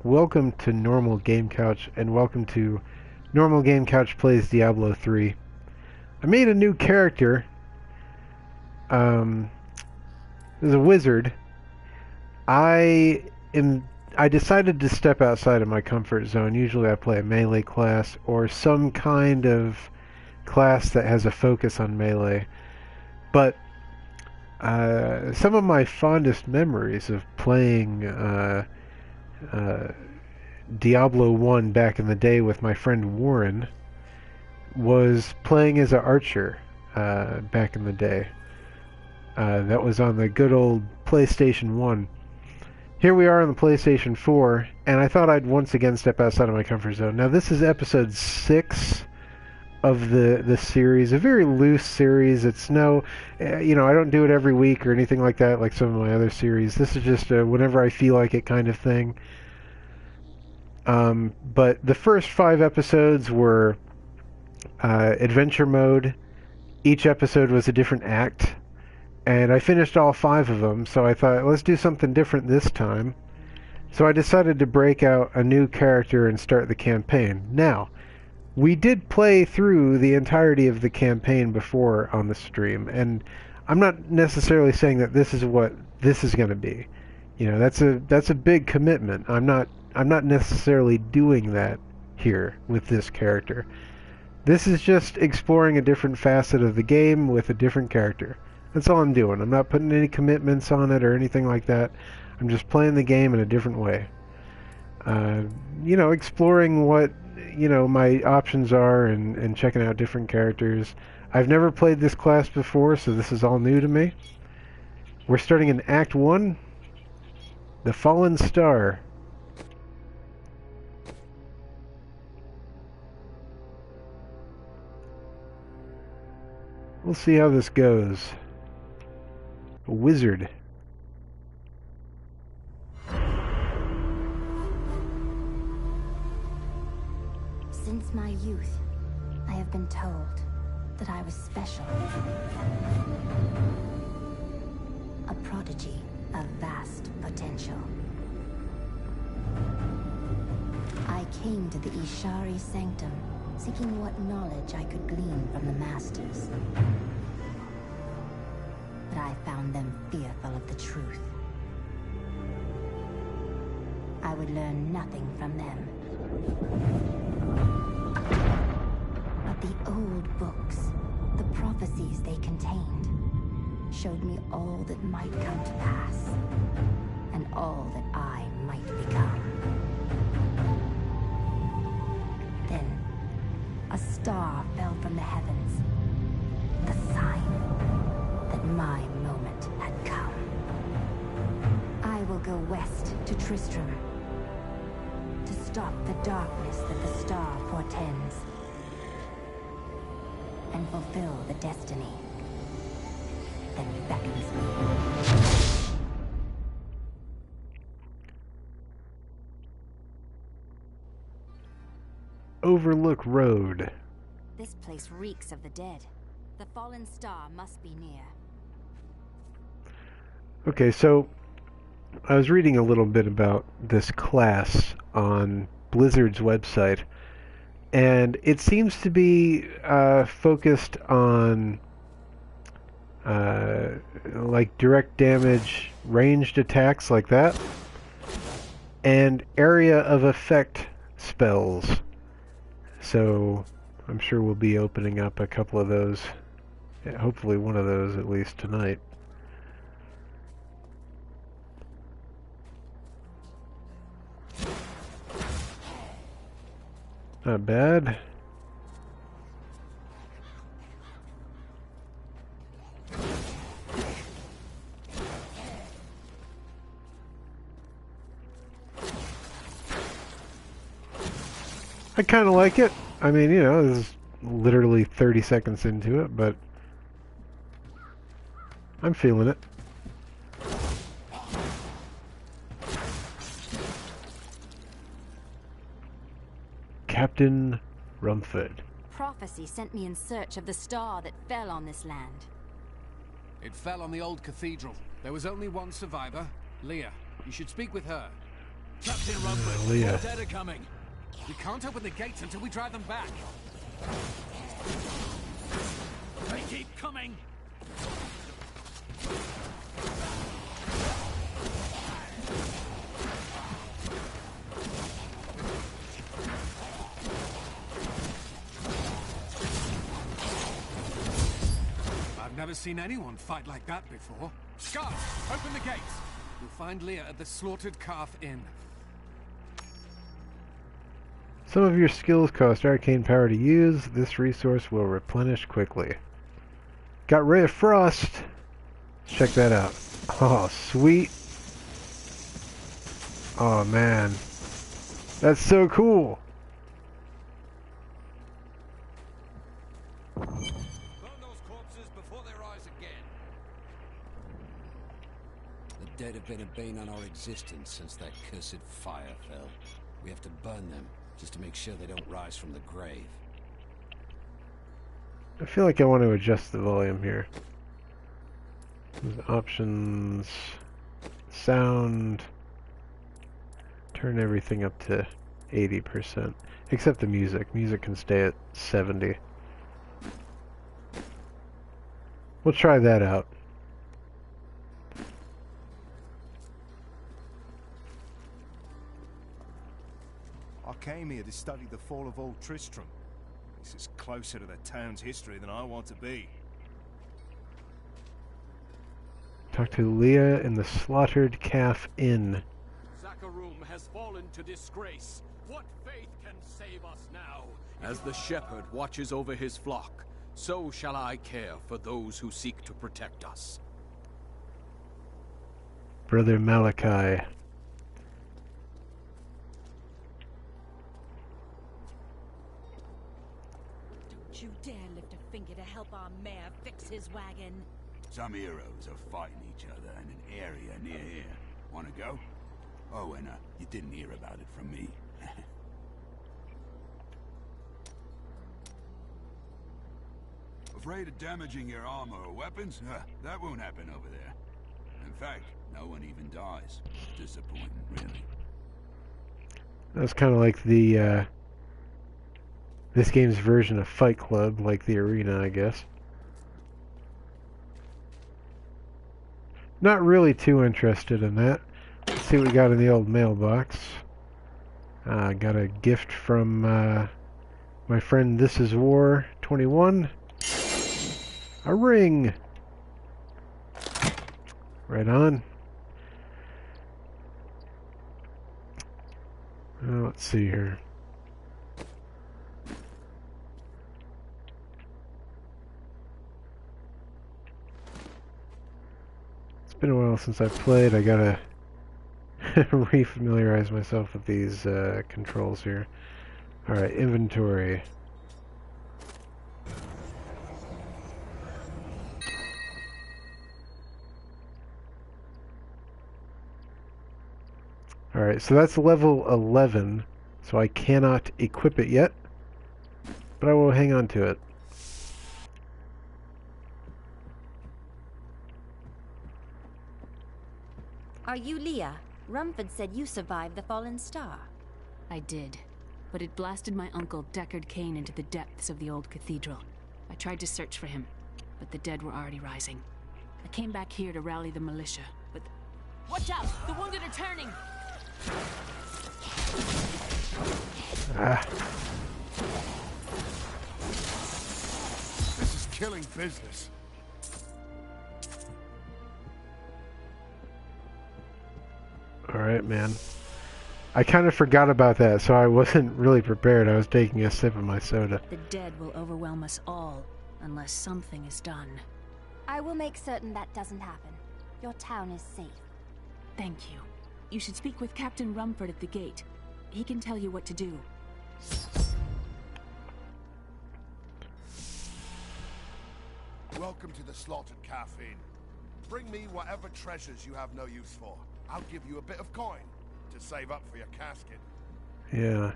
Welcome to Normal Game Couch, and welcome to Normal Game Couch Plays Diablo 3. I made a new character. Um, there's a wizard. I am. I decided to step outside of my comfort zone. Usually, I play a melee class or some kind of class that has a focus on melee. But some of my fondest memories of playing uh, Diablo 1 back in the day with my friend Warren was playing as an archer back in the day. That was on the good old PlayStation 1. Here we are on the PlayStation 4, and I thought I'd once again step outside of my comfort zone. Now, this is episode 6 of the series, a very loose series. It's no, I don't do it every week or anything like that like some of my other series. This is just a whenever I feel like it kind of thing. But the first 5 episodes were adventure mode. Each episode was a different act, and I finished all 5 of them, so I thought, let's do something different this time. So I decided to break out a new character and start the campaign. Now, we did play through the entirety of the campaign before on the stream, and I'm not necessarily saying that this is what this is going to be. That's a big commitment. I'm not necessarily doing that here with this character. This is just exploring a different facet of the game with a different character. That's all I'm doing. I'm not putting any commitments on it or anything like that. I'm just playing the game in a different way. Exploring what, my options are and checking out different characters. I've never played this class before, so this is all new to me. We're starting in Act 1, The Fallen Star. We'll see how this goes. A wizard. Since my youth, I have been told that I was special. A prodigy of vast potential. I came to the Ishari Sanctum, seeking what knowledge I could glean from the Masters. But I found them fearful of the truth. I would learn nothing from them. But the old books, the prophecies they contained, showed me all that might come to pass, and all that I might become. Then, a star fell from the heavens, the sign that my moment had come. I will go west to Tristram, to stop the darkness that the star portends, and fulfill the destiny that beckons me. Overlook Road. This place reeks of the dead. The fallen star must be near. Okay, so I was reading a little bit about this class on Blizzard's website, and it seems to be focused on like direct damage, ranged attacks like that, and area of effect spells. So I'm sure we'll be opening up a couple of those, hopefully one of those at least tonight. Not bad. I kind of like it. I mean, this is literally 30 seconds into it, but I'm feeling it. Captain Rumford. Prophecy sent me in search of the star that fell on this land. It fell on the old cathedral. There was only one survivor, Leah. You should speak with her. Captain Rumford, Leah. more dead are coming. We can't open the gates until we drive them back. They keep coming. I've never seen anyone fight like that before. Guards, open the gates. You'll find Leah at the Slaughtered Calf Inn. Some of your skills cost arcane power to use. This resource will replenish quickly. Got Ray of Frost. Let's check that out. Oh, sweet. Oh, man. That's so cool. Burn those corpses before they rise again. The dead have been a bane on our existence since that cursed fire fell. We have to burn them, just to make sure they don't rise from the grave. I feel like I want to adjust the volume here. There's options, sound, turn everything up to 80%, except the music. Music can stay at 70. We'll try that out. I came here to study the fall of Old Tristram. This is closer to the town's history than I want to be. Talk to Leah in the Slaughtered Calf Inn. Zakharum has fallen to disgrace. What faith can save us now? As the shepherd watches over his flock, so shall I care for those who seek to protect us. Brother Malachi. Don't you dare lift a finger to help our mayor fix his wagon. Some heroes are fighting each other in an area near here. Wanna go? Oh, and you didn't hear about it from me. Afraid of damaging your armor or weapons? That won't happen over there. In fact, no one even dies. Disappointing, really. That's kind of like the, this game's version of Fight Club, like the arena, I guess. Not really too interested in that. Let's see what we got in the old mailbox. Got a gift from my friend This Is War 21. A ring! Right on. Let's see here. It's been a while since I've played. I gotta refamiliarize myself with these controls here. Alright, inventory. Alright, so that's level 11, so I cannot equip it yet, but I will hang on to it. Are you Leah? Rumford said you survived the fallen star. I did, but it blasted my uncle Deckard Cain into the depths of the old cathedral. I tried to search for him, but the dead were already rising. I came back here to rally the militia, but... Watch out! The wounded are turning! Ah. This is killing business. Alright, man. I kind of forgot about that, so I wasn't really prepared. I was taking a sip of my soda. The dead will overwhelm us all, unless something is done. I will make certain that doesn't happen. Your town is safe. Thank you. You should speak with Captain Rumford at the gate. He can tell you what to do. Welcome to the Slaughtered Calf Inn. Bring me whatever treasures you have no use for. I'll give you a bit of coin to save up for your casket. Yeah.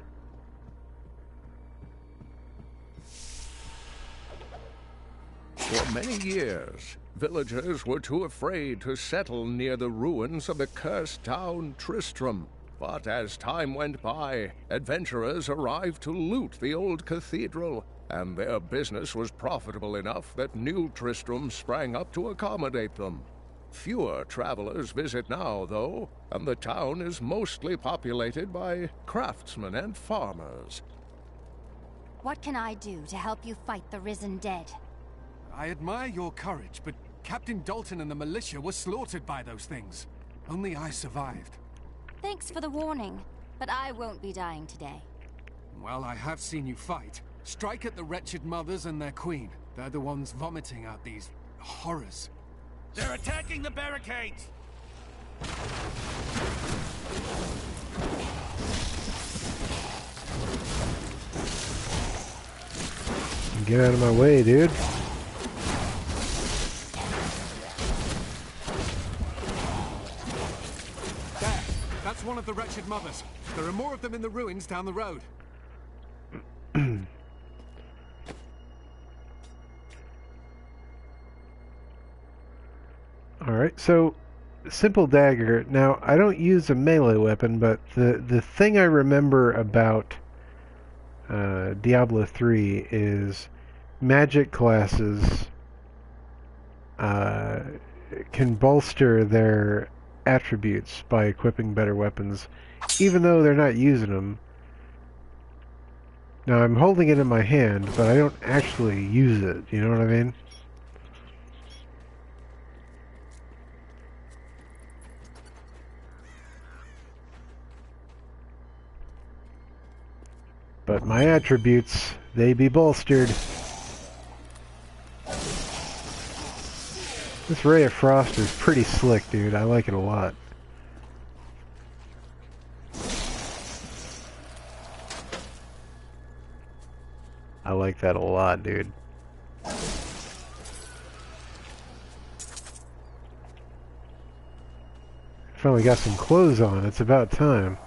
For many years, villagers were too afraid to settle near the ruins of the cursed town Tristram. But as time went by, adventurers arrived to loot the old cathedral, and their business was profitable enough that New Tristram sprang up to accommodate them. Fewer travelers visit now, though, and the town is mostly populated by craftsmen and farmers. What can I do to help you fight the risen dead? I admire your courage, but Captain Dalton and the militia were slaughtered by those things. Only I survived. Thanks for the warning, but I won't be dying today. Well, I have seen you fight. Strike at the wretched mothers and their queen. They're the ones vomiting out these horrors. They're attacking the barricades! Get out of my way, dude. There! That's one of the wretched mothers. There are more of them in the ruins down the road. Alright, so simple dagger. Now, I don't use a melee weapon, but the thing I remember about Diablo 3 is magic classes can bolster their attributes by equipping better weapons, even though they're not using them. Now, I'm holding it in my hand, but I don't actually use it, you know what I mean? But my attributes, they be bolstered. This Ray of Frost is pretty slick, dude. I like it a lot. I like that a lot, dude. Finally got some clothes on. It's about time.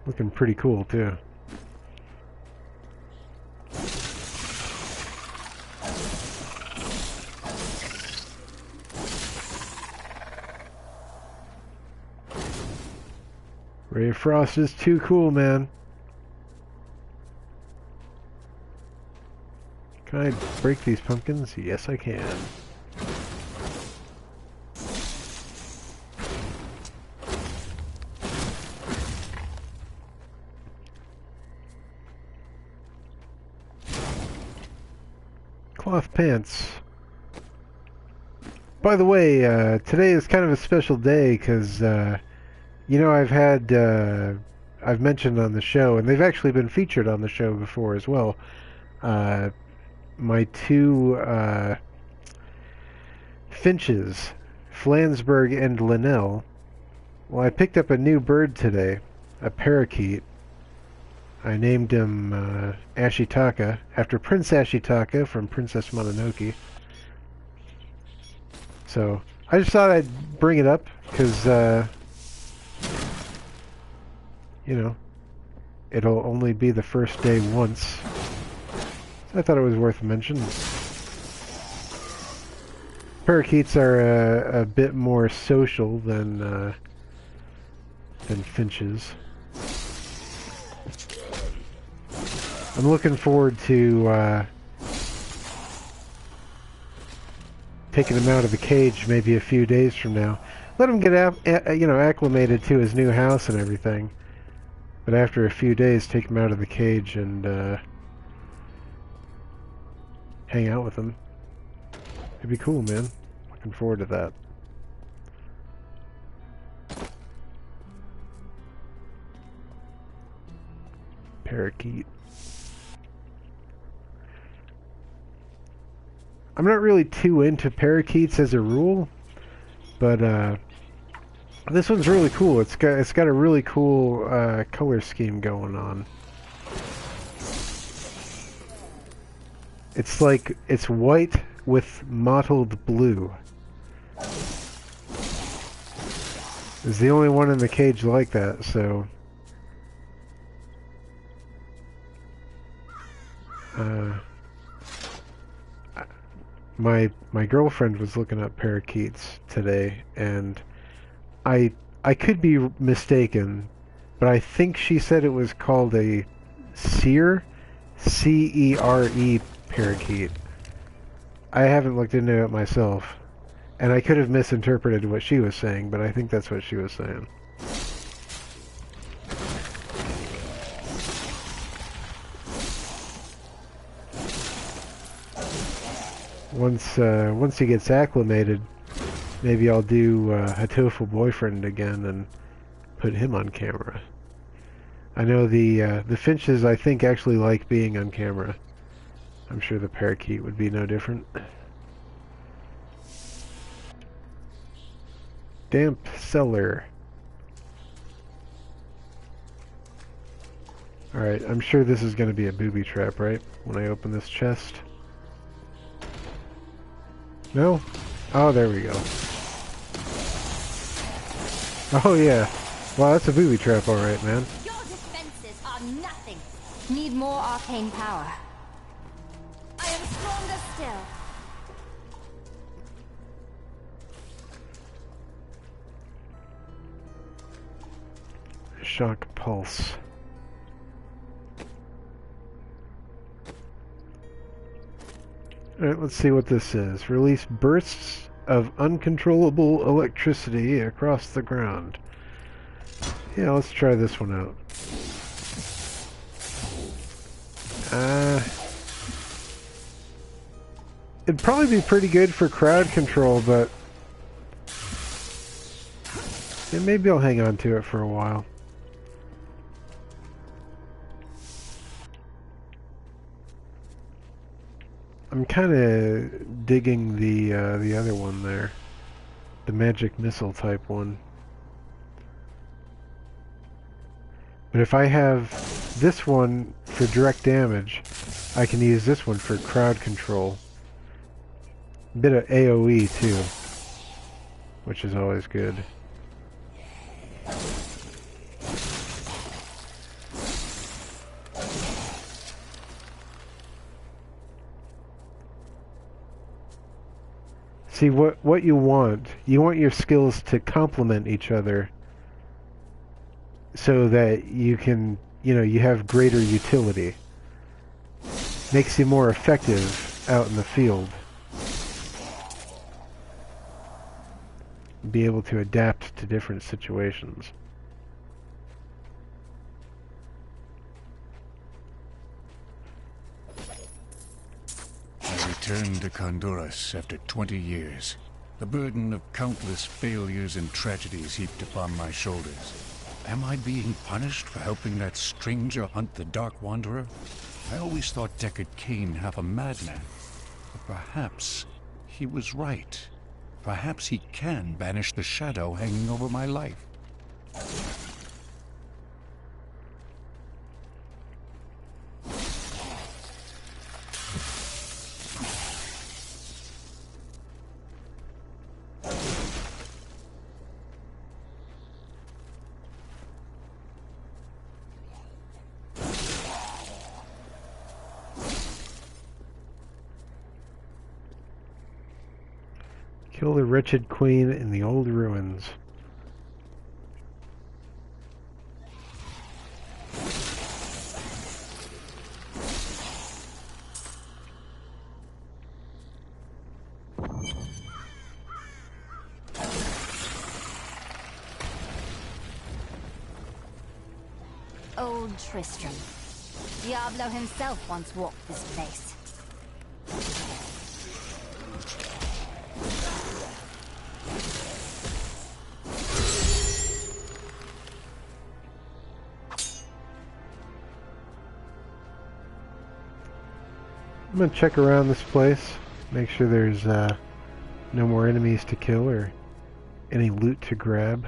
Looking pretty cool, too. Ray of Frost is too cool, man. Can I break these pumpkins? Yes, I can. Cloth pants. By the way, today is kind of a special day because, you know, I've mentioned on the show, and they've actually been featured on the show before as well, my two finches, Flansburgh and Linnell. Well, I picked up a new bird today, a parakeet. I named him Ashitaka, after Prince Ashitaka from Princess Mononoke. So, I just thought I'd bring it up, because, you know, it'll only be the first day once. So I thought it was worth a mention. Parakeets are a bit more social than finches. I'm looking forward to taking him out of the cage maybe a few days from now. Let him get acclimated to his new house and everything. But after a few days, take him out of the cage and hang out with him. It'd be cool, man. Looking forward to that. Parakeet. I'm not really too into parakeets as a rule, but this one's really cool. It's got a really cool color scheme going on. It's like it's white with mottled blue. It's the only one in the cage like that, so my girlfriend was looking up parakeets today, and I I could be mistaken, but I think she said it was called a seer, C-E-R-E parakeet. I haven't looked into it myself, and I could have misinterpreted what she was saying, but I think that's what she was saying. Once he gets acclimated, maybe I'll do Hatoful Boyfriend again and put him on camera. I know the finches, I think, actually like being on camera. I'm sure the parakeet would be no different. Damp cellar. Alright, I'm sure this is going to be a booby trap, right? When I open this chest. No? Oh, there we go. Oh, yeah. Wow, that's a booby trap, alright, man. Your defenses are nothing. Need more arcane power. I am stronger still. Shock pulse. Alright, let's see what this is. Release bursts of uncontrollable electricity across the ground. Yeah, let's try this one out. It'd probably be pretty good for crowd control, but yeah, maybe I'll hang on to it for a while. I'm kind of digging the other one there, the magic missile type one. But if I have this one for direct damage, I can use this one for crowd control. A bit of AoE too, which is always good. See, what you want your skills to complement each other so that you can, you have greater utility. Makes you more effective out in the field. Be able to adapt to different situations. I returned to Honduras after 20 years. The burden of countless failures and tragedies heaped upon my shoulders. Am I being punished for helping that stranger hunt the Dark Wanderer? I always thought Deckard Cain half a madman. But perhaps he was right. Perhaps he can banish the shadow hanging over my life. Kill the wretched queen in the old ruins. Old Tristram. Diablo himself once walked this place. I'm gonna check around this place, make sure there's no more enemies to kill or any loot to grab.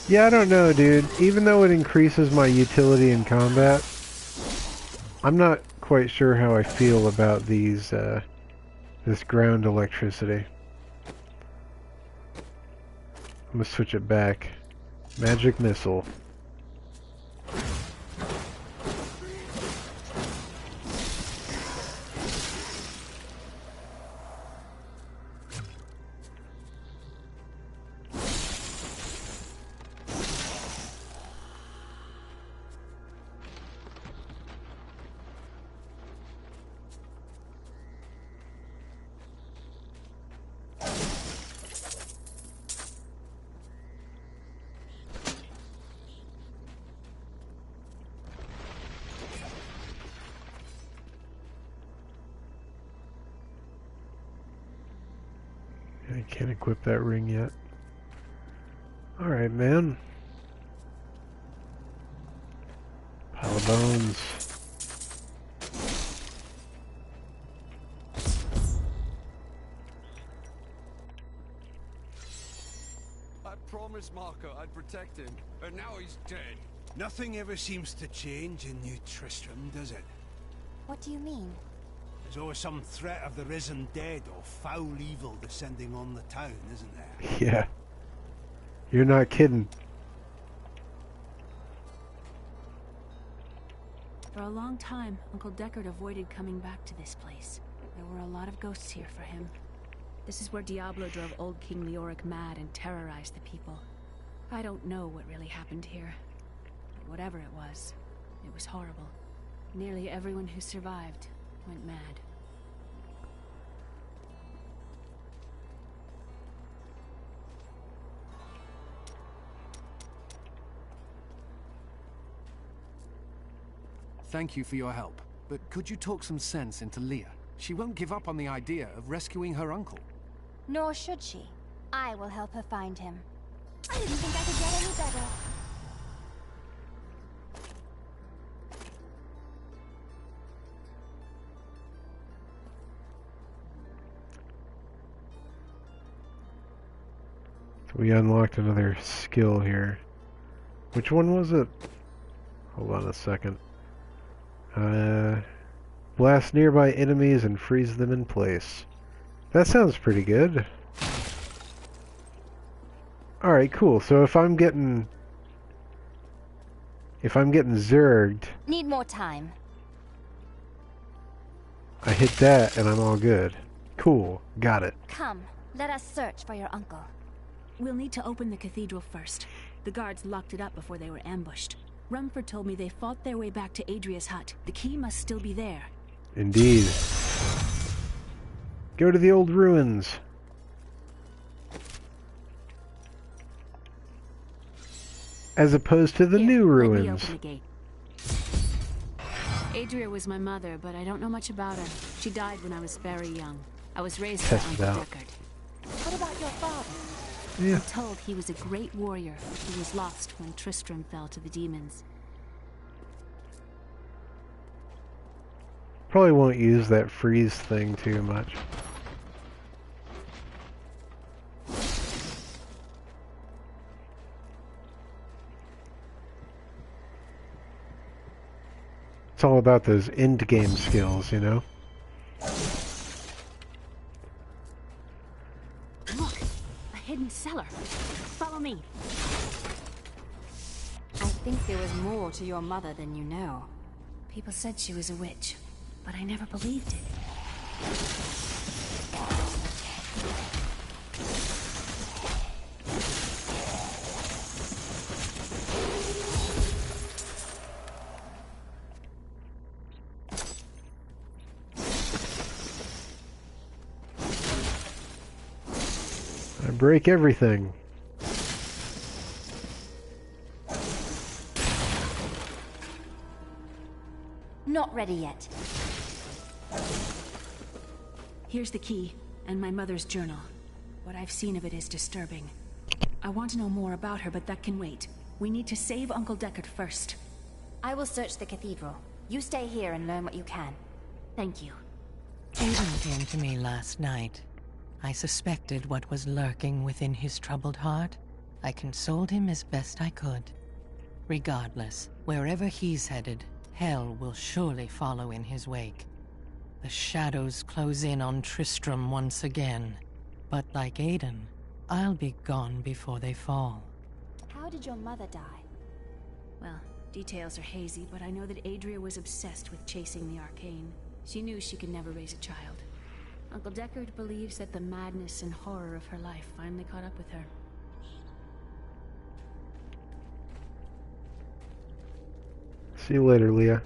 Yeah, I don't know, dude. Even though it increases my utility in combat, I'm not quite sure how I feel about these, this ground electricity. I'm gonna switch it back. Magic missile. I can't equip that ring yet. Alright, man. Pile of bones. I promised Marco I'd protect him, and now he's dead. Nothing ever seems to change in New Tristram, does it? What do you mean? There's always some threat of the risen dead or foul evil descending on the town, isn't there? Yeah. You're not kidding. For a long time, Uncle Deckard avoided coming back to this place. There were a lot of ghosts here for him. This is where Diablo drove old King Leoric mad and terrorized the people. I don't know what really happened here. But whatever it was horrible. Nearly everyone who survived went mad. Thank you for your help, but could you talk some sense into Leah? She won't give up on the idea of rescuing her uncle. Nor should she. I will help her find him. I didn't think I could get any better. We unlocked another skill here. Which one was it? Hold on a second. Blast nearby enemies and freeze them in place. That sounds pretty good. Alright, cool. So if I'm getting zerged, Need more time. I hit that and I'm all good. Cool. Got it. Come, let us search for your uncle. We'll need to open the cathedral first. The guards locked it up before they were ambushed. Rumford told me they fought their way back to Adria's hut. The key must still be there. Indeed. Go to the old ruins. As opposed to the Here, new let me ruins. open the gate. Adria was my mother, but I don't know much about her. She died when I was very young. I was raised by Test it Uncle out. Deckard. What about your father? Yeah. I'm told he was a great warrior who was lost when Tristram fell to the demons. Probably won't use that freeze thing too much. It's all about those end game skills, you know? Look! A hidden cellar! Follow me! I think there was more to your mother than you know. People said she was a witch, but I never believed it. I break everything. Not ready yet. Here's the key, and my mother's journal. What I've seen of it is disturbing. I want to know more about her, but that can wait. We need to save Uncle Deckard first. I will search the cathedral. You stay here and learn what you can. Thank you. Aiden came to me last night. I suspected what was lurking within his troubled heart. I consoled him as best I could. Regardless, wherever he's headed, hell will surely follow in his wake. The shadows close in on Tristram once again. But like Aiden, I'll be gone before they fall. How did your mother die? Well, details are hazy, but I know that Adria was obsessed with chasing the arcane. She knew she could never raise a child. Uncle Deckard believes that the madness and horror of her life finally caught up with her. See you later, Leah.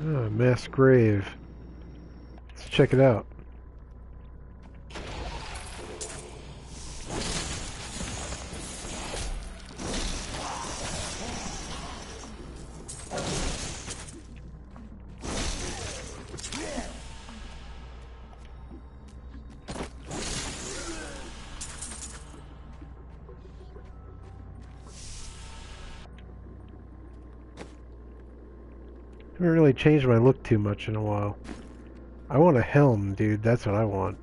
Oh, mass grave. Let's check it out. I haven't really changed my look too much in a while. I want a helm, dude. That's what I want.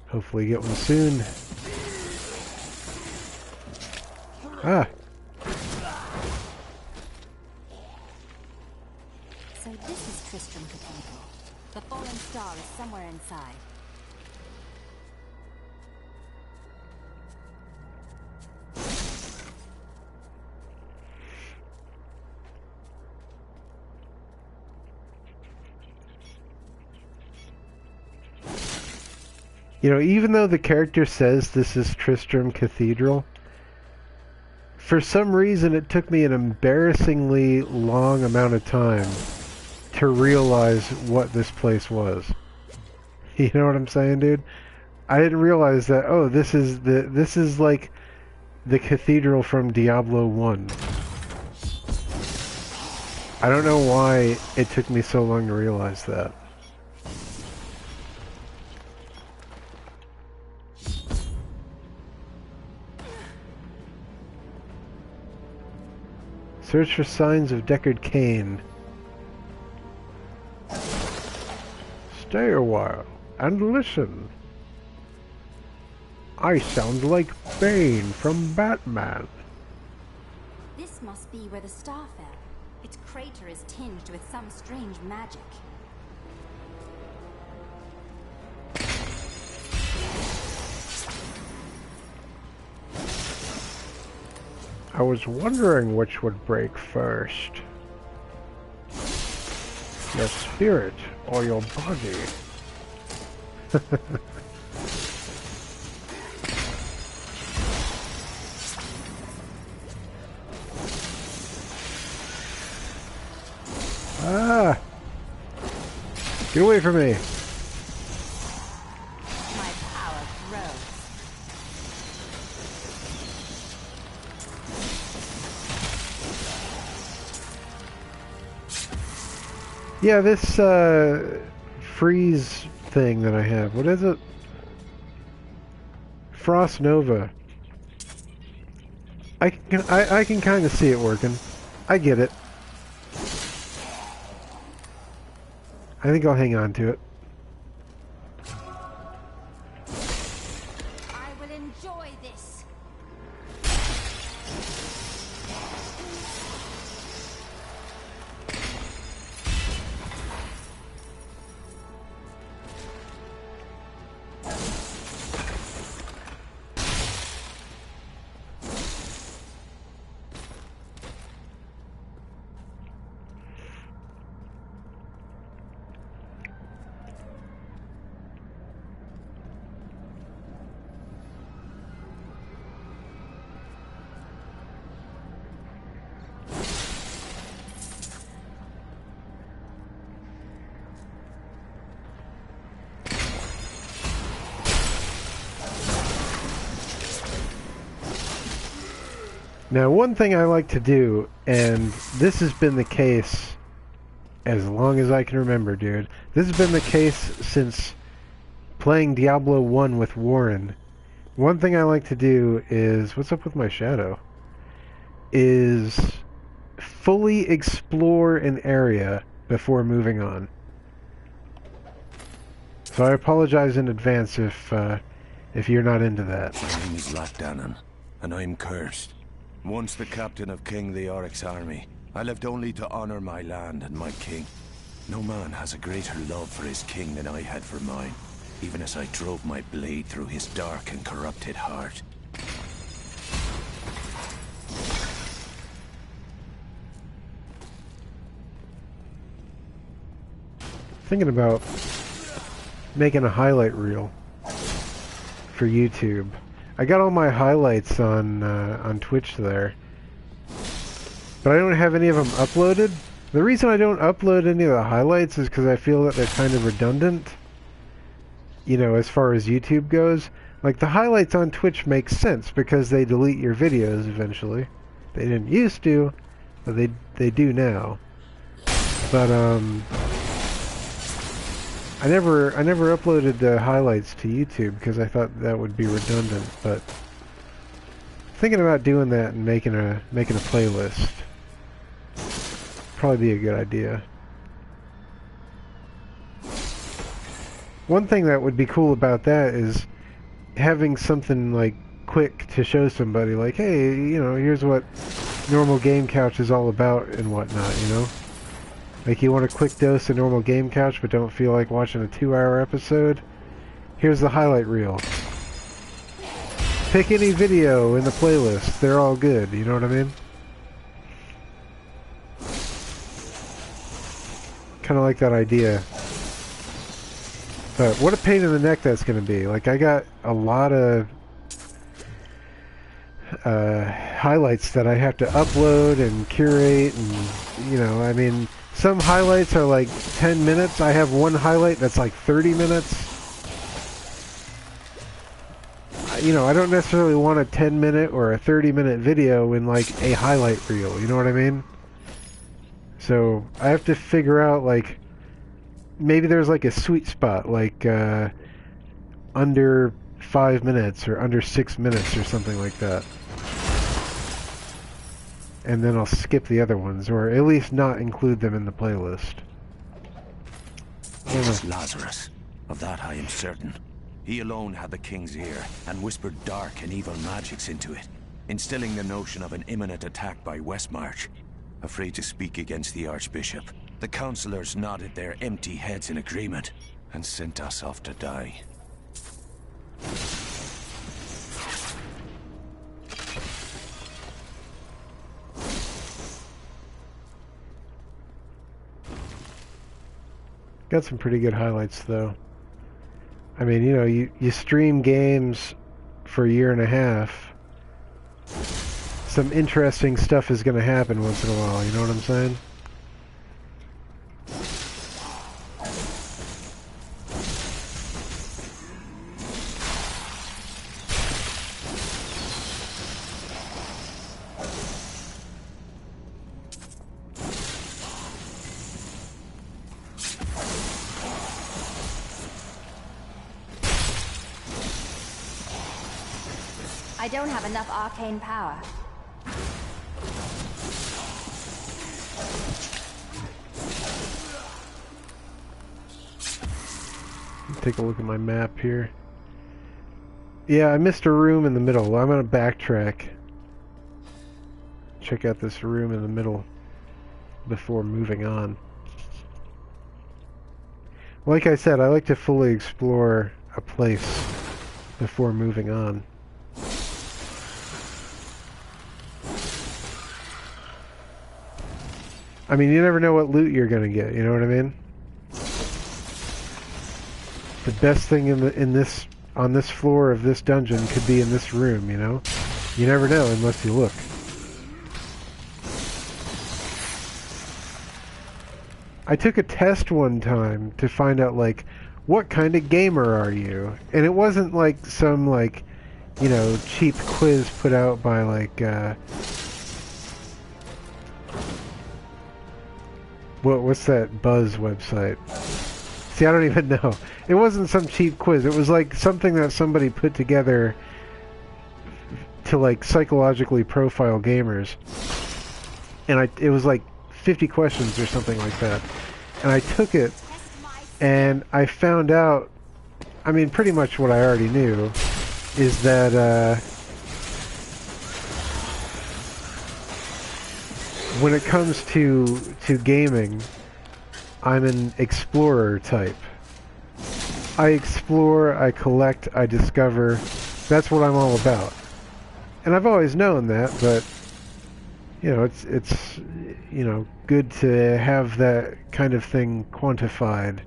Hopefully get one soon. Ah! So this is Tristram Cathedral. The fallen star is somewhere inside. You know, even though the character says this is Tristram Cathedral, for some reason it took me an embarrassingly long amount of time to realize what this place was. You know what I'm saying, dude? I didn't realize that, oh, this is like the cathedral from Diablo 1. I don't know why it took me so long to realize that. Search for signs of Deckard Cain. Stay a while and listen. I sound like Bane from Batman. This must be where the star fell. Its crater is tinged with some strange magic. I was wondering which would break first. Your spirit or your body. Ah! Get away from me! My power grows. Yeah, this freeze thing that I have. What is it? Frost Nova. I can kind of see it working. I get it. I think I'll hang on to it. I will enjoy this. Now, one thing I like to do, and this has been the case as long as I can remember, dude. This has been the case since playing Diablo 1 with Warren. One thing I like to do is... What's up with my shadow? Is fully explore an area before moving on. So I apologize in advance if you're not into that. My name is Latdanan, and I'm cursed. Once the captain of King Leoric's army, I lived only to honor my land and my king. No man has a greater love for his king than I had for mine, even as I drove my blade through his dark and corrupted heart. Thinking about making a highlight reel for YouTube. I got all my highlights on Twitch there, but I don't have any of them uploaded. The reason I don't upload any of the highlights is because I feel that they're kind of redundant, you know, as far as YouTube goes. Like, the highlights on Twitch make sense because they delete your videos eventually. They didn't used to, but they do now. But I never uploaded the highlights to YouTube because I thought that would be redundant, but thinking about doing that and making a playlist. Probably be a good idea. One thing that would be cool about that is having something like quick to show somebody, like, hey, you know, here's what normal Game Couch is all about and whatnot, you know? Like, you want a quick dose of normal Game Couch but don't feel like watching a 2-hour episode? Here's the highlight reel. Pick any video in the playlist. They're all good, you know what I mean? Kind of like that idea. But what a pain in the neck that's going to be. Like, I got a lot of highlights that I have to upload and curate, and, you know, I mean, some highlights are like 10 minutes. I have one highlight that's like 30 minutes. You know, I don't necessarily want a 10-minute or a 30-minute video in like a highlight reel, you know what I mean? So I have to figure out, like, maybe there's like a sweet spot, like under 5 minutes or under 6 minutes or something like that. And then I'll skip the other ones, or at least not include them in the playlist. It was Lazarus. Of that I am certain. He alone had the king's ear, and whispered dark and evil magics into it, instilling the notion of an imminent attack by Westmarch. Afraid to speak against the Archbishop, the councillors nodded their empty heads in agreement, and sent us off to die. Got some pretty good highlights, though. I mean, you know, you stream games for a year and a half. Some interesting stuff is going to happen once in a while, you know what I'm saying? I don't have enough arcane power. Take a look at my map here. Yeah, I missed a room in the middle. I'm gonna backtrack. Check out this room in the middle before moving on. Like I said, I like to fully explore a place before moving on. I mean, you never know what loot you're gonna get, you know what I mean? The best thing on this floor of this dungeon could be in this room, you know? You never know unless you look. I took a test one time to find out, like, what kind of gamer are you? And it wasn't like some, like, you know, cheap quiz put out by, like, What's that Buzz website? See, I don't even know. It wasn't some cheap quiz. It was like something that somebody put together to like psychologically profile gamers. And it was like 50 questions or something like that. And I took it and I found out, I mean, pretty much what I already knew is that when it comes to gaming, I'm an explorer type. I explore, I collect, I discover. That's what I'm all about. And I've always known that, but you know, it's you know, good to have that kind of thing quantified.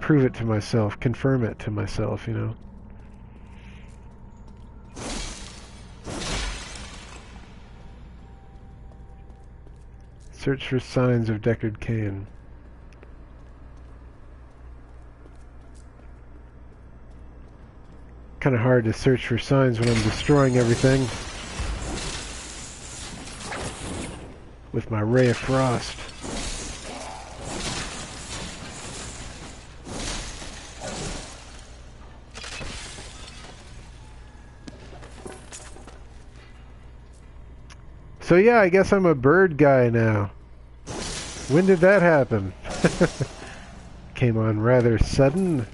Prove it to myself, confirm it to myself, you know. Search for signs of Deckard Cain. Kind of hard to search for signs when I'm destroying everything with my Ray of Frost. So yeah, I guess I'm a bird guy now. When did that happen? Came on rather sudden.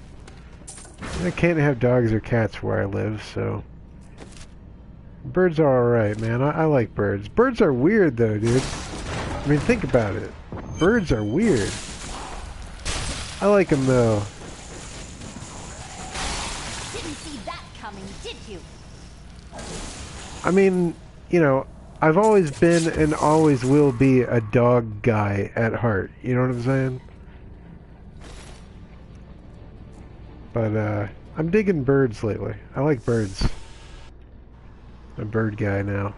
I can't have dogs or cats where I live, so... Birds are alright, man. I like birds. Birds are weird, though, dude. I mean, think about it. Birds are weird. I like them, though. Didn't see that coming, did you? I mean, you know, I've always been and always will be a dog guy at heart. You know what I'm saying? But, I'm digging birds lately. I like birds. I'm a bird guy now.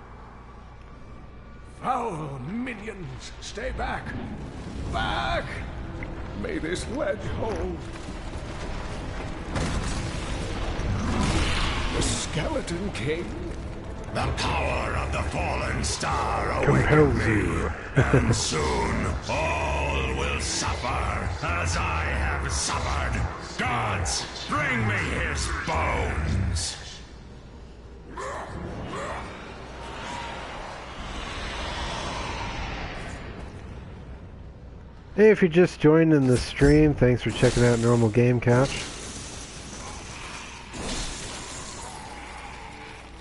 Foul minions, stay back! Back! May this ledge hold. The Skeleton King? The power of the fallen star Compels awakens you. me, and soon all will suffer as I have suffered. Gods, bring me his bones. Hey, if you're just joining the stream, thanks for checking out Normal Game Couch.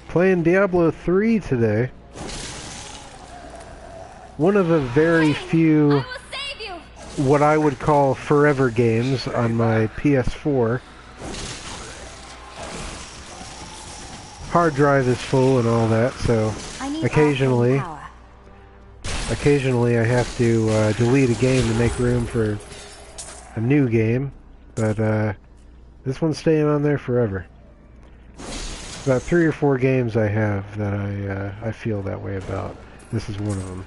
Playing Diablo 3 today. One of the very few what I would call forever games on my PS4. Hard drive is full and all that, so occasionally I have to delete a game to make room for a new game, but this one's staying on there forever. About 3 or 4 games I have that I feel that way about. This is one of them.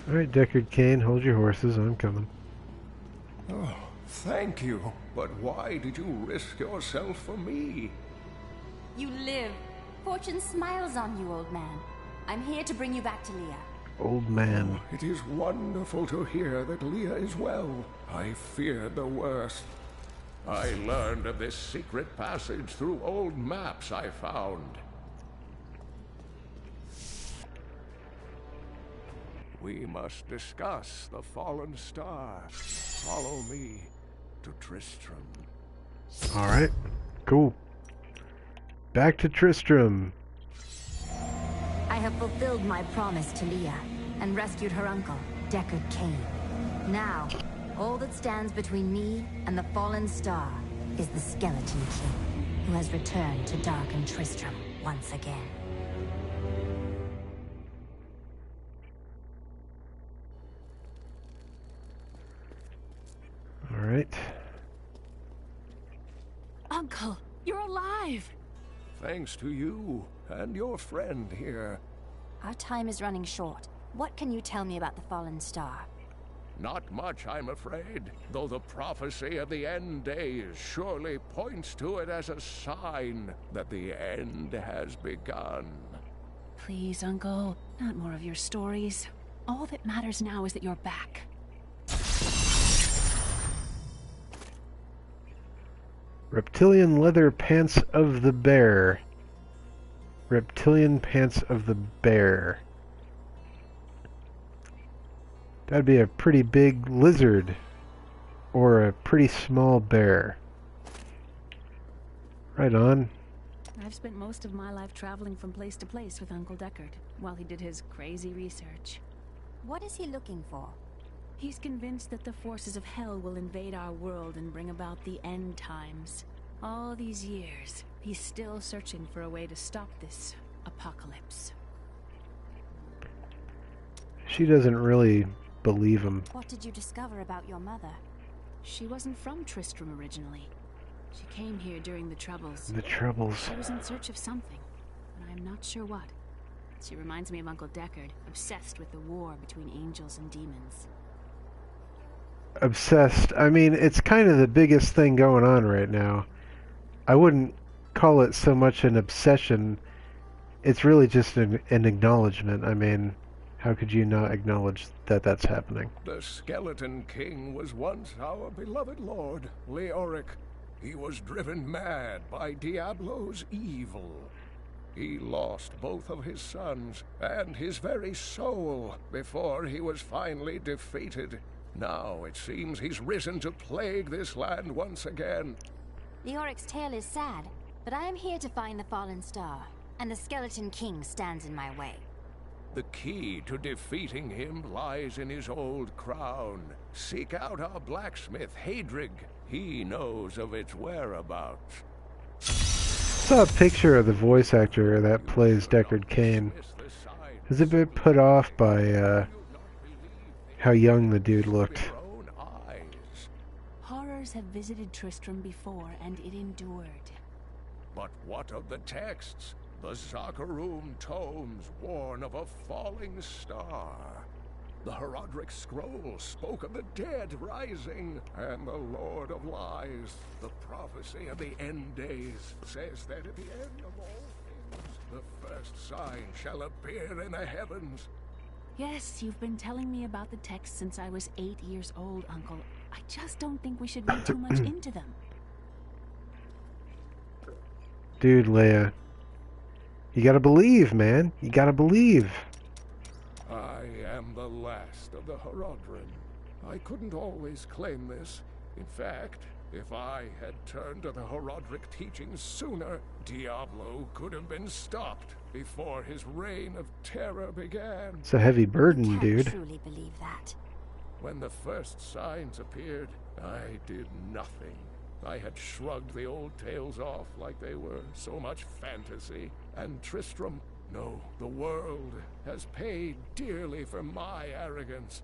Alright, Deckard Cain, hold your horses, I'm coming. Oh, thank you. But why did you risk yourself for me? You live. Fortune smiles on you, old man. I'm here to bring you back to Leah. Old man. It is wonderful to hear that Leah is well. I feared the worst. I learned of this secret passage through old maps I found. We must discuss the fallen star. Follow me to Tristram. Alright, cool. Back to Tristram. I have fulfilled my promise to Leah and rescued her uncle, Deckard Cain. Now, all that stands between me and the fallen star is the Skeleton King, who has returned to darken Tristram once again. Alright. Uncle, you're alive! Thanks to you and your friend here. Our time is running short. What can you tell me about the Fallen Star? Not much, I'm afraid, though the prophecy of the end days surely points to it as a sign that the end has begun. Please, Uncle, not more of your stories. All that matters now is that you're back. Reptilian leather pants of the bear. Reptilian pants of the bear. That'd be a pretty big lizard. Or a pretty small bear. Right on. I've spent most of my life traveling from place to place with Uncle Deckard, while he did his crazy research. What is he looking for? He's convinced that the forces of hell will invade our world and bring about the end times. All these years, he's still searching for a way to stop this apocalypse. She doesn't really believe him. What did you discover about your mother? She wasn't from Tristram originally. She came here during the Troubles. The Troubles. She was in search of something, but I'm not sure what. She reminds me of Uncle Deckard, obsessed with the war between angels and demons. Obsessed. I mean, it's kind of the biggest thing going on right now. I wouldn't call it so much an obsession. It's really just an acknowledgement. I mean, how could you not acknowledge that that's happening? The Skeleton King was once our beloved lord, Leoric. He was driven mad by Diablo's evil. He lost both of his sons and his very soul before he was finally defeated. Now it seems he's risen to plague this land once again. Leoric's tale is sad, but I am here to find the Fallen Star, and the Skeleton King stands in my way. The key to defeating him lies in his old crown. Seek out our blacksmith, Hadrig. He knows of its whereabouts. I saw a picture of the voice actor that plays Deckard Cain. Is a bit put off by how young the dude looked. Horrors have visited Tristram before, and it endured. But what of the texts? The Zakarum tomes warn of a falling star. The Herodric scroll spoke of the dead rising, and the Lord of Lies, the prophecy of the end days, says that at the end of all things, the first sign shall appear in the heavens. Yes, you've been telling me about the texts since I was 8 years old, Uncle. I just don't think we should read too much into them. Dude, Leia. You gotta believe, man. You gotta believe. I am the last of the Herodrin. I couldn't always claim this. In fact, if I had turned to the Herodric teachings sooner, Diablo could have been stopped before his reign of terror began. It's a heavy burden, dude. I truly believe that. When the first signs appeared, I did nothing. I had shrugged the old tales off like they were so much fantasy. And Tristram, no, the world has paid dearly for my arrogance.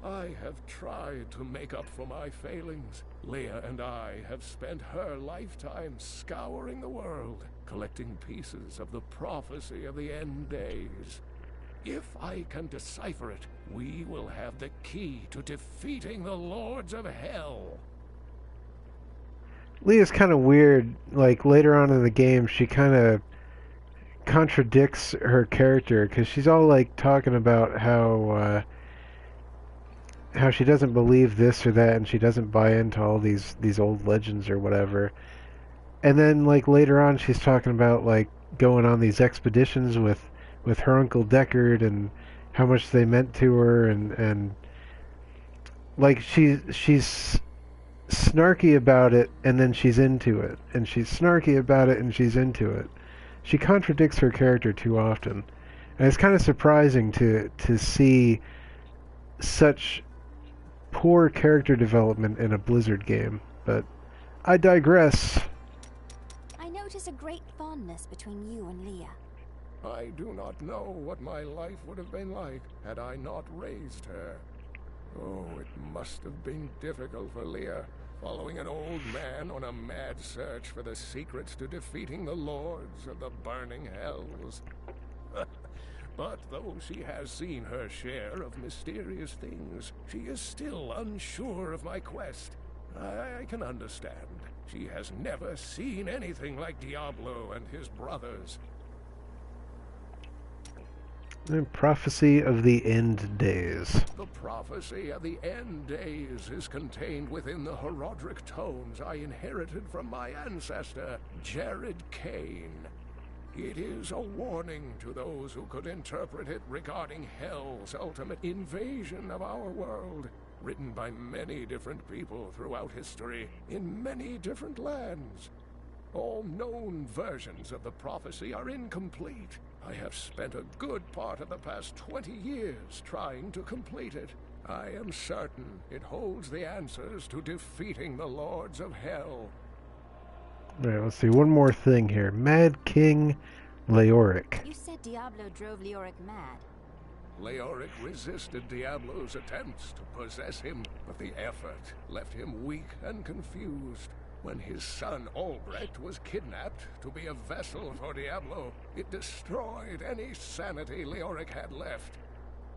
I have tried to make up for my failings. Leia and I have spent her lifetime scouring the world, collecting pieces of the prophecy of the end days. If I can decipher it, we will have the key to defeating the Lords of Hell. Leah's kind of weird. Like, later on in the game, she kind of contradicts her character, because she's all, like, talking about how she doesn't believe this or that, and she doesn't buy into all these old legends or whatever. And then, like, later on, she's talking about, like, going on these expeditions with her Uncle Deckard and how much they meant to her, and like, she's snarky about it, and then she's into it, and she's snarky about it, and she's into it. She contradicts her character too often, and it's kind of surprising to see such poor character development in a Blizzard game. But I digress. I notice a great fondness between you and Leah. I do not know what my life would have been like had I not raised her. Oh, it must have been difficult for Leah, following an old man on a mad search for the secrets to defeating the lords of the burning hells. But though she has seen her share of mysterious things, she is still unsure of my quest. I can understand. She has never seen anything like Diablo and his brothers. The prophecy of the end days. The prophecy of the end days is contained within the Herodric tomes I inherited from my ancestor, Jared Kane. It is a warning to those who could interpret it regarding Hell's ultimate invasion of our world, written by many different people throughout history, in many different lands. All known versions of the prophecy are incomplete. I have spent a good part of the past 20 years trying to complete it. I am certain it holds the answers to defeating the Lords of Hell. Alright, let's see. One more thing here. Mad King Leoric. You said Diablo drove Leoric mad. Leoric resisted Diablo's attempts to possess him, but the effort left him weak and confused. When his son Albrecht was kidnapped to be a vessel for Diablo, it destroyed any sanity Leoric had left.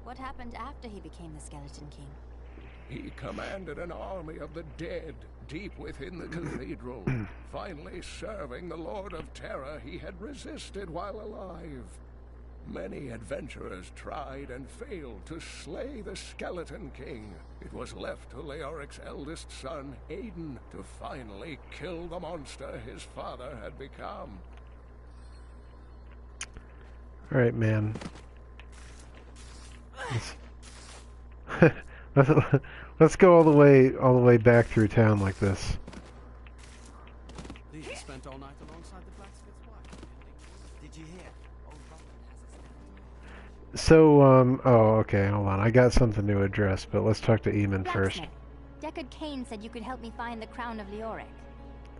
What happened after he became the Skeleton King? He commanded an army of the dead deep within the cathedral, finally serving the Lord of Terror he had resisted while alive. Many adventurers tried and failed to slay the Skeleton King. It was left to Leoric's eldest son, Aiden, to finally kill the monster his father had become. Alright, man. Let's go all the way back through town like this. These spent all night alongside the blacksmith's wife. Did you hear? Old Roland has us. So, oh, okay, hold on. I got something to address, but let's talk to Eamon first. Deckard Cain said you could help me find the crown of Leoric.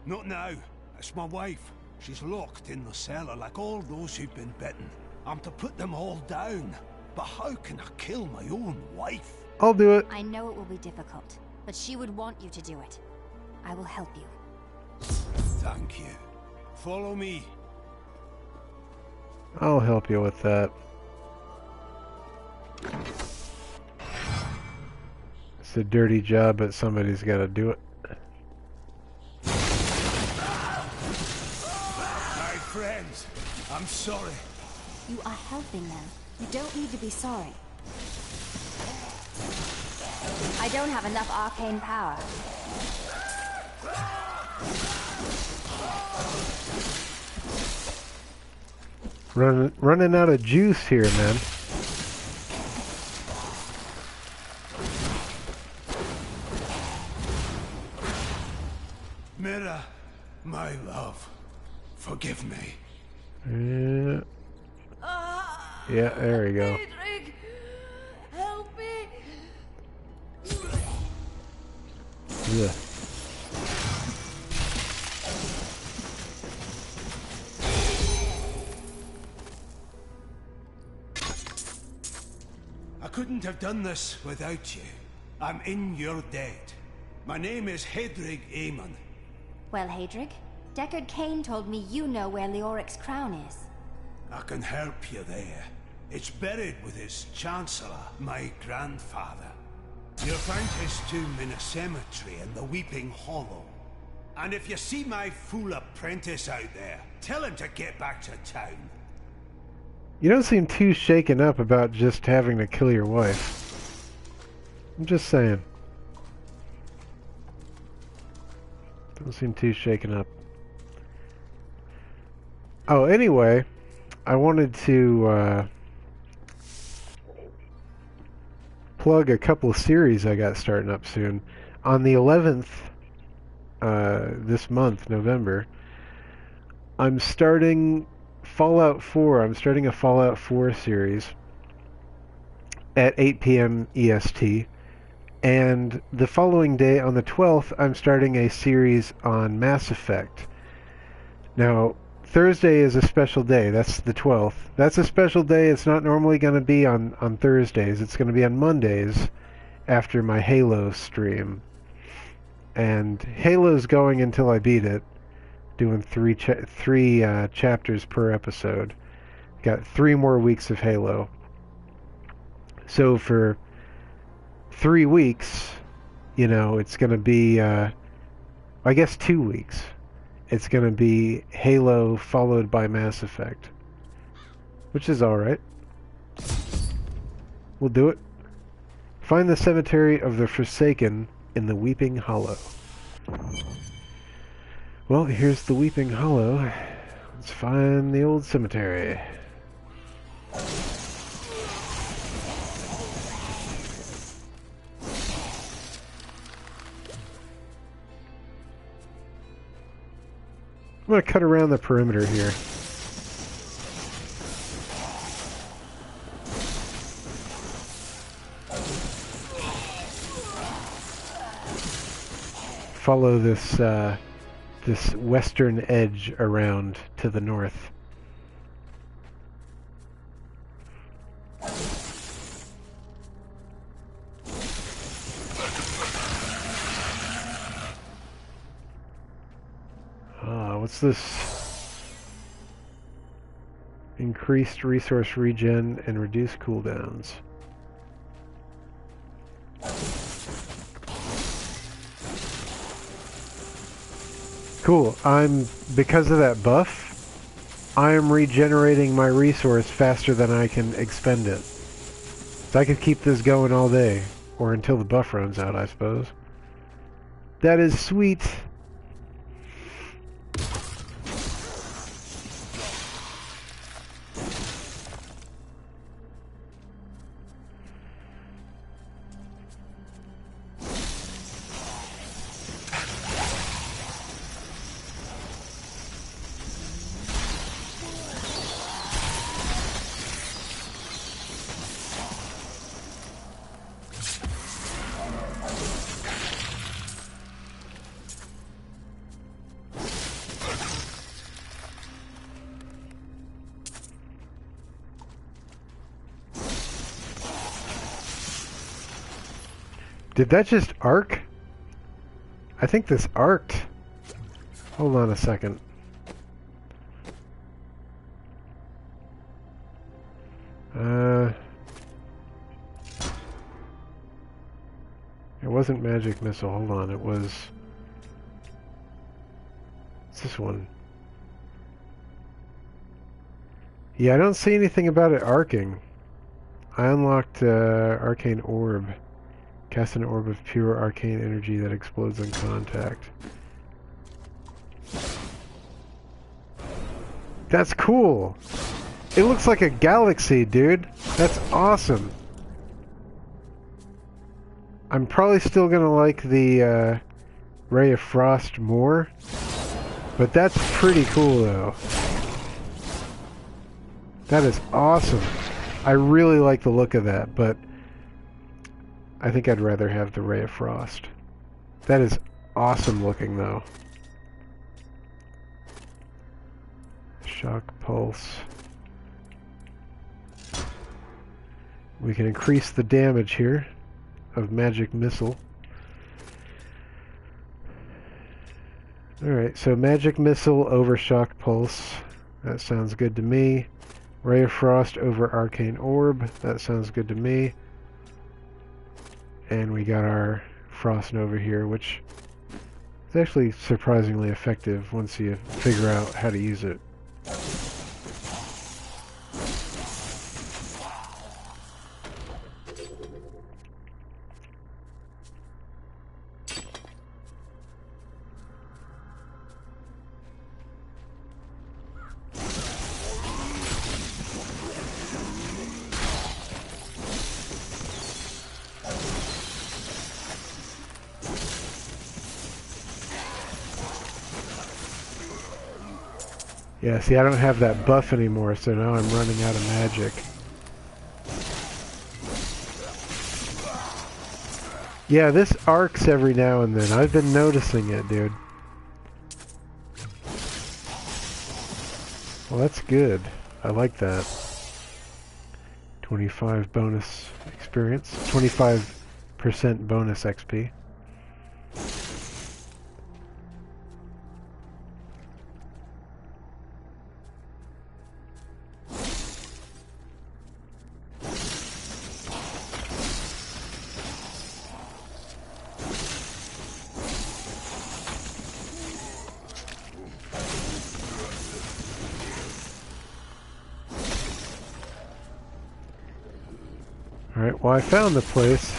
Not now. It's my wife. She's locked in the cellar like all those who've been bitten. I'm to put them all down. But how can I kill my own wife? I'll do it. I know it will be difficult, but she would want you to do it. I will help you. Thank you. Follow me. I'll help you with that. It's a dirty job, but somebody's got to do it. My friends, I'm sorry. You are helping them. You don't need to be sorry. I don't have enough arcane power. Running out of juice here, man. Mira, my love, forgive me. Yeah. Yeah, there we go. Friedrich, help me. Yeah. I couldn't have done this without you. I'm in your debt. My name is Hedrig Aemon. Well, Hedrig, Deckard Cain told me you know where Leoric's crown is. I can help you there. It's buried with his Chancellor, my grandfather. You'll find his tomb in a cemetery in the Weeping Hollow. And if you see my fool apprentice out there, tell him to get back to town. You don't seem too shaken up about just having to kill your wife. I'm just saying. Don't seem too shaken up. Oh, anyway, I wanted to plug a couple of series I got starting up soon. On the 11th, this month, November, I'm starting Fallout 4. I'm starting a Fallout 4 series at 8 p.m. EST. And the following day, on the 12th, I'm starting a series on Mass Effect. Now, Thursday is a special day. That's the 12th. That's a special day. It's not normally going to be on Thursdays. It's going to be on Mondays after my Halo stream. And Halo's going until I beat it, doing three chapters per episode. Got 3 more weeks of Halo. So for 3 weeks, you know, it's going to be, I guess 2 weeks. It's going to be Halo followed by Mass Effect. Which is alright. We'll do it. Find the cemetery of the Forsaken in the Weeping Hollow. Well, here's the Weeping Hollow. Let's find the old cemetery. I'm going to cut around the perimeter here. Follow this this western edge around to the north. What's this? Increased resource regen and reduced cooldowns. Cool. Because of that buff, I am regenerating my resource faster than I can expend it. So I could keep this going all day, or until the buff runs out, I suppose. That is sweet. Did that just arc? I think this arced. Hold on a second. It wasn't magic missile. Hold on. It was... What's this one? Yeah, I don't see anything about it arcing. I unlocked Arcane Orb. Cast an orb of pure arcane energy that explodes on contact. That's cool! It looks like a galaxy, dude! That's awesome! I'm probably still gonna like the Ray of Frost more, but that's pretty cool though. That is awesome! I really like the look of that, but I think I'd rather have the Ray of Frost. That is awesome looking though. Shock pulse. We can increase the damage here of magic missile. Alright, so magic missile over shock pulse. That sounds good to me. Ray of Frost over arcane orb. That sounds good to me. And we got our Frost Nova here, which is actually surprisingly effective once you figure out how to use it. Yeah, see, I don't have that buff anymore, so now I'm running out of magic. Yeah, this arcs every now and then. I've been noticing it, dude. Well, that's good. I like that. 25 bonus experience. 25% bonus XP. Alright, well I found the place.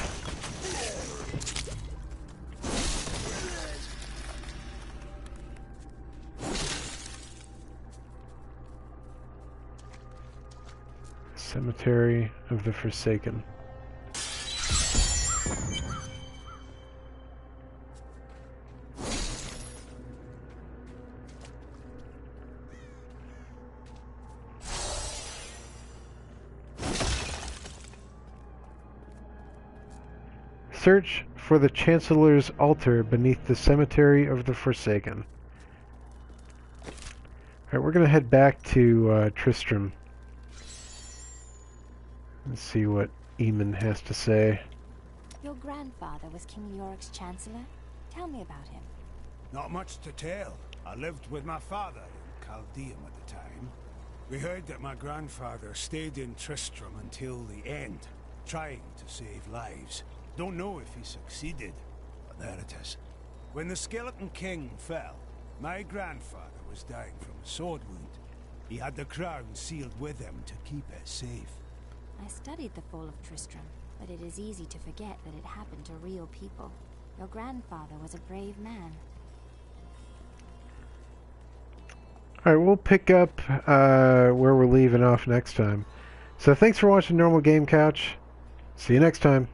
Cemetery of the Forsaken. Search for the Chancellor's altar beneath the Cemetery of the Forsaken. Alright, we're going to head back to Tristram. Let's see what Eamon has to say. Your grandfather was King Yorick's Chancellor? Tell me about him. Not much to tell. I lived with my father in Chaldeum at the time. We heard that my grandfather stayed in Tristram until the end, trying to save lives. Don't know if he succeeded, but there it is. When the Skeleton King fell, my grandfather was dying from a sword wound. He had the crown sealed with him to keep it safe. I studied the fall of Tristram, but it is easy to forget that it happened to real people. Your grandfather was a brave man. Alright, we'll pick up where we're leaving off next time. So thanks for watching Normal Game Couch. See you next time.